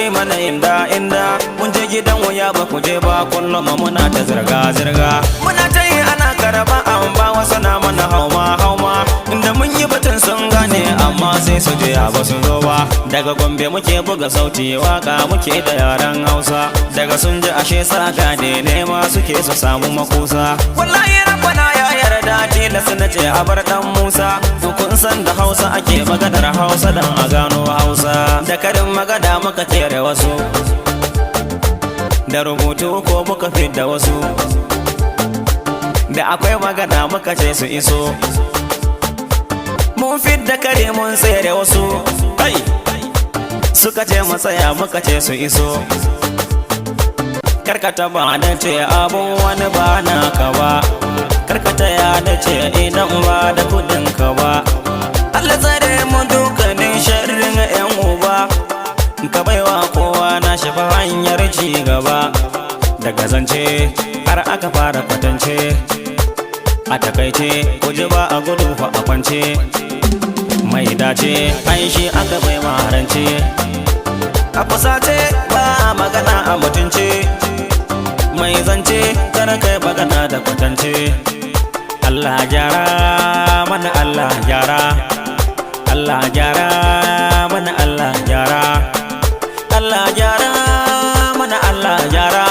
yi mana inda mun je gidan wuya ba ku je ba kullum muna ta zirga muna ta yi ana karaba an ba wasu na mana hauma inda mun yi batun sun gane amma sai su je ba su zo ba. Daga Gombe muke buga sauti waka muke da yaran Hausa, daga sun ji ashe saka ne ma suke su samu makusa. Wallahi rabbana ya yarda tilas na ce a bar dan Musa, kun san da Hausa ake maganar Hausa dan a gano Hausa. Da karin magana muka tere wasu, da rubutu ko muka fidda wasu, da akwai magana muka ce su iso. Mun fidda kare mun tsere wasu, hey! Suka ce mu tsaya muka ce su iso. Karkata ba da ce abun wani ba naka ba, karkata ya da ce idan ba da kudin ka ba. Allah tsare mu dukkanin sharrin yan uba, ka baiwa kowa na shafa hanyar ci gaba. Daga zance har aka fara kwatance, a takaice ku ji ba a gudu fa a kwance. Mai dace ai shi aka bai maharance, a fusace ba magana a mutunce. Mai zance kar kai magana da kwatance. Allah gyara mana, Allah gyara, Allah gyara mana, Allah gyara, Allah gyara mana, Allah gyara,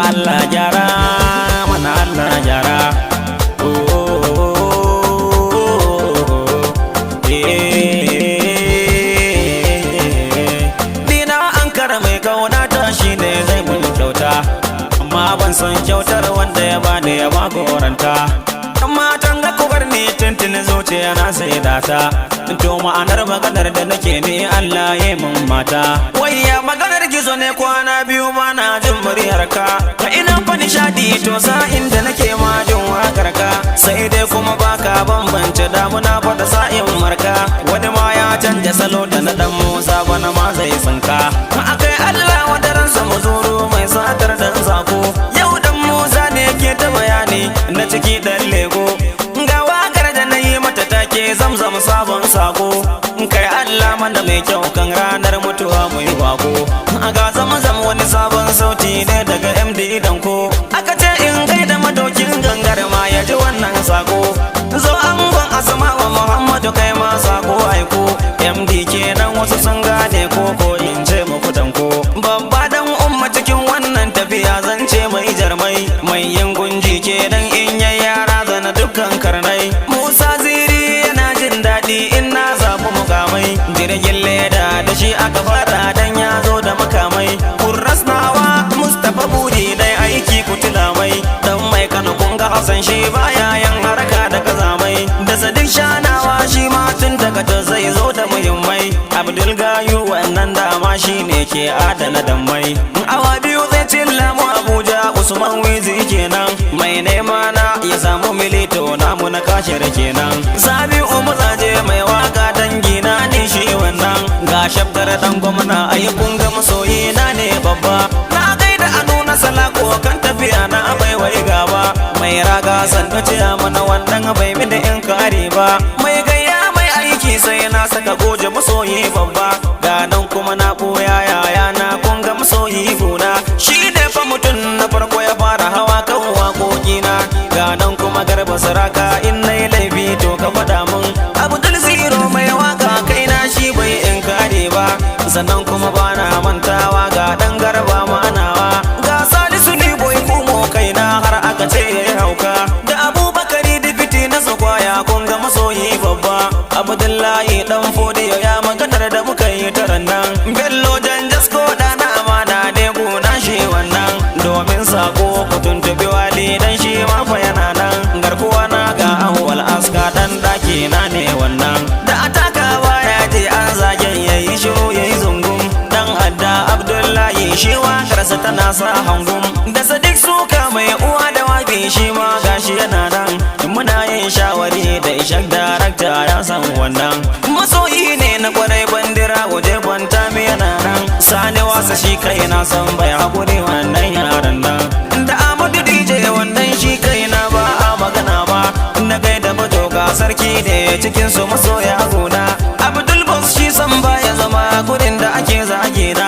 Allah gyara mana, Allah gyara. Amma ban son kyautar wanda ya bani ya magoranta, amma tanga kubar ni tuntuni zuciya na sai data. To ma'anar maganar da nake ni Allah ya mun mata. Wayya maganar gizo ne kwana biyu ba na jin muryarka, ka ina fa nishadi to sa'in da nake ma jin wakar ka. Sai dai kuma baka bambance damuna fa da sa'in marka. Wani ma ya canja salo da na dan Musa bana ma zai tsinka. Akai Allah wadaransa muzuru mai satar dan zako. Yau dan Musa ne ke ta bayani na ciki dan lego, ga wakar da na yi mata take zamzam sabon sako. Kai Allah mana mai kyau kan ranar mutuwa mu yi bako. Ga zamzam wani sabon sauti ne daga MD Danko, aka ce in kai da madokin gangar ma ya ji wannan sako. Zo angon Asma wa Muhammadu kai ma sako aiko. MD kenan wasu sun gane ko in ce muku Danko. Babba dan umma cikin wannan tafiya zance mai jarmai, mai yin gunji kenan in yayi yara zana dukkan karnai. Musa Ziri yana jin daɗi in na zaɓi mukamai, jirgin leda da shi aka fara dan ya zo da makamai. Kurras nawa Mustapha Budi dai aiki kutula mai, dan mai Kano kun ga Hassan shi baya yan haraka da kazamai. Da Sadiq Shanawa shi ma tun daga ta zai zo da muhimmai. Abdul Gayu wannan dama shi ne ke adana dammai. Awa biyu zai cilla mu Abuja Usman Wizi kenan, mai nema na ya samu milito namu na kashir kenan. Sabi'u Mazaje mai waka dangi na ne shi wannan, ga shabdar dan gwamna ayi kun ga masoyi na ne babba. Na gaida a nuna salako kan tafiya na bai wai gaba, mai raga sanda ce mana wannan bai mi da in kare ba. Mai gayya mai aiki sai na saka goje masoyi babba, ga nan kuma na boya yaya na kun ga masoyi gona. Shi ne fa mutum na farko ya fara hawa kan waƙoƙina, ga nan kuma Garba Saraka in nayi laifi to ka faɗa mun. Abdul Ziro mai waka kaina shi bai in kare ba, sannan kuma bana mantawa ga dan Garba manawa. Ga Salisu ni boy kumo kaina har aka ce yayi hauka, da Abubakari dipiti na Sakwaya kun ga masoyi babba. Abdullahi dan Fodiyo ya maganar da muka yi taran nan, Bello Janjasko da na amana ne gona shi wannan. Domin sako ku tuntubi wali dan shi ma fa yana nan, garkuwa na ga Awwal Aska dan daki na ne wannan. Da atakawa ya je an zagen yayi shiru yayi zungum, dan adda Abdullahi shi wakarsa tana sa hangum. Da Sadiq Suka mai uwa da wabi shi ma gashi yana nan, muna yin shawari da Ishak darakta ya san wannan. Masoyi ne na kwarai bandira waje kwanta mi yana nan, Sani Wasa shi kai na san bai hakuri wannan yaran nan. Da Ahmadu DJ wannan shi kai na ba a magana ba, na gaida Bajoga sarki ne cikin su masoya gona. Abdul Boss shi san baya zama gurin da ake zage na,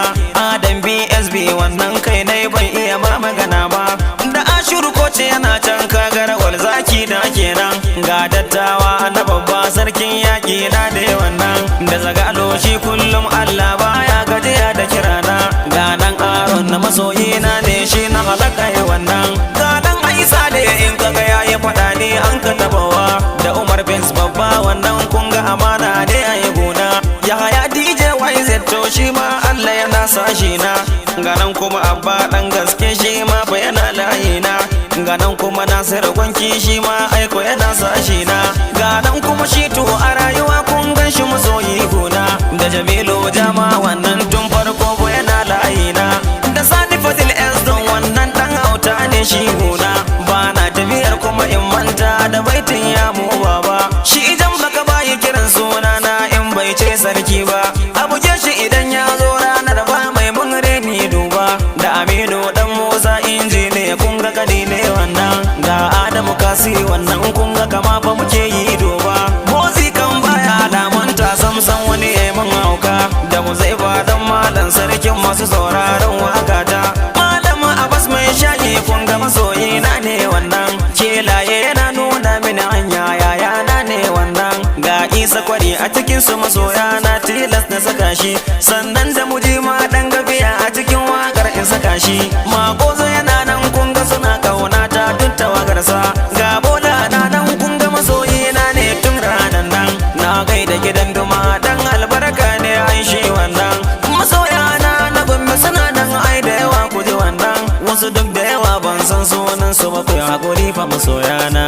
ga dattawa na babba sarkin yaƙi na da wannan da zagalo shi kullum Allah baya gajiya da kirana ga dan Aron na masoyina ne shi na halaka wannan ga dan Aisa da in kaga yayi fada ne an ka tabawa da Umar Benz babba wannan kun ga amana ne ayi gona ya haya DJ YZ to shi ma Allah yana sashi na ga nan kuma Abba dan gaske shi ma fa yana layina ga nan kuma Nasiru gwanki shi ma aiko yana sashi na ga nan kuma shi to a rayuwa kun gan shi masoyi gona da Jamilu Jama wannan tun farko ko yana layina da Sani Fadil S don wannan dan auta ne shi gona ba na tafiyar kuma in manta da baitin ya mu baba shi idan baka bayi kiran suna na in bai ce sarki ba abu ke shi idan ya zo ranar ba mai mun reni duba da Aminu dan Musa injiniya kun ga gani ne wannan ga Adamu Kasi wannan kun ga kama fa muke yi duba Mozi kan baya lamanta samsan wani ya mun hauka da mu zai dan malam sarkin masu sauraron wakata malama Abbas mai shayi kun ga masoyi na ne wannan kelaye yana nuna mini hanya yaya na ne wannan ga Isa Kwari a cikin su masoya na tilas na saka shi sannan da muji ma dan gafiya a cikin wakar in saka shi makozo yana nan kun ga suna kauna ta duk tawagarsa ga Bola na nan kun ga masoyi na ne tun ranan nan na gaida gidan duma dan albarka ne ai shi wannan masoya na Gombe suna nan ai da yawa ku ji wannan wasu duk da yawa ban san sunan su ba ku hakuri fa masoya na